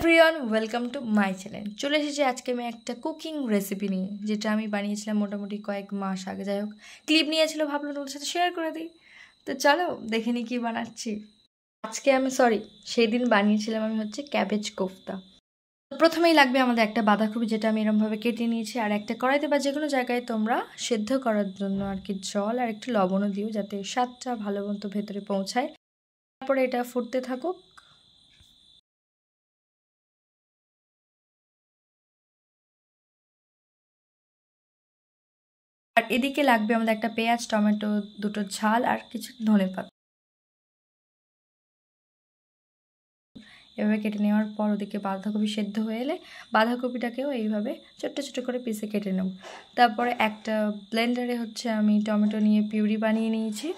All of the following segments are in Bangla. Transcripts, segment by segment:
Everyone welcome to my channel. চলে এসেছি আজকে আমি একটা কুকিং রেসিপি নিয়ে, যেটা আমি বানিয়েছিলাম মোটামুটি কয়েক মাস আগে। যাই হোক, ক্লিপ নিয়েছিল, ভাবলাম তোমাদের সাথে শেয়ার করে দিই। তো চলো দেখে নিই কী বানাচ্ছি আজকে। সেই দিন বানিয়েছিলাম আমি ক্যাবেজ কোফতা। প্রথমেই লাগবে আমাদের একটা বাঁধাকপি, যেটা আমি এরমভাবে কেটে নিয়েছি, আর একটা কড়াইতে বা যে কোনো জায়গায় তোমরা সেদ্ধ করার জন্য জল আর একটু লবণও দিও, যাতে স্বাদটা ভালো মতো ভেতরে পৌঁছায়। তারপরে এটা ফুটতে থাকুক। আর এদিকে লাগবে আমাদের একটা পেঁয়াজ, টমেটো, দুটো ঝাল আর কিছু ধনেপাতা। এভাবে কেটে নেওয়ার পর ওদিকে বাঁধাকপি সেদ্ধ হয়ে এলে বাঁধাকপিটাকেও এইভাবে ছোট্ট ছোট করে পিসে কেটে নেব। তারপরে একটা ব্লেন্ডারে আমি টমেটো নিয়ে পিউরি বানিয়ে নিয়েছি।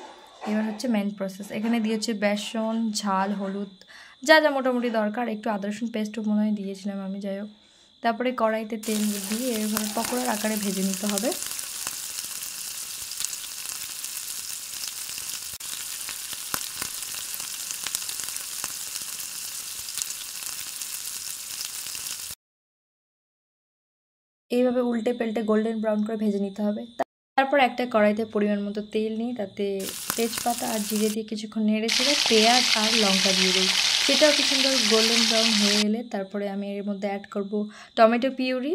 এবার মেন প্রসেস। এখানে দিয়েছি বেসন, ঝাল, হলুদ, যা যা মোটামুটি দরকার। একটু আদা রসুন পেস্টও মনে হয় দিয়েছিলাম আমি, যাই হোক। তারপরে কড়াইতে তেল দিয়ে এইভাবে পকোড়ার আকারে ভেজে নিতে হবে। এইভাবে উল্টে পাল্টে গোল্ডেন ব্রাউন করে ভেজে নিতে হবে। তারপর একটা কড়াইতে পরিমাণ মতো তেল নিই, তাতে তেজপাতা আর জিরে দিয়ে কিছুক্ষণ নেড়ে চেড়ে পেঁয়াজ আর লঙ্কা দিয়ে দিই। সেটাও কি সুন্দর গোল্ডেন ব্রাউন হয়ে এলে তারপরে আমি এর মধ্যে অ্যাড করব টমেটো পিউরি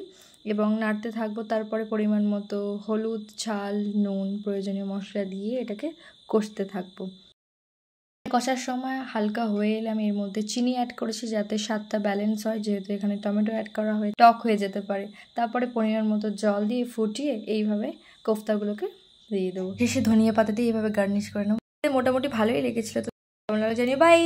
এবং নাড়তে থাকবো। তারপরে পরিমাণ মতো হলুদ, ঝাল, নুন, প্রয়োজনীয় মশলা দিয়ে এটাকে কষতে থাকবো। কষার সময় হালকা হয়ে এলে আমি এর মধ্যে চিনি অ্যাড করেছি, যাতে স্বাদটা ব্যালেন্স হয়, যেহেতু এখানে টমেটো অ্যাড করা হয়ে টক হয়ে যেতে পারে। তারপরে পরিমাণ মতো জল দিয়ে ফুটিয়ে এইভাবে কোফতাগুলোকে দিয়ে দেবো। শেষে ধনিয়া পাতা দিয়ে এইভাবে গার্নিশ করে নেবো। মোটামুটি ভালোই লেগেছিলো। তো কেমন লাগলো জানিও। বাই।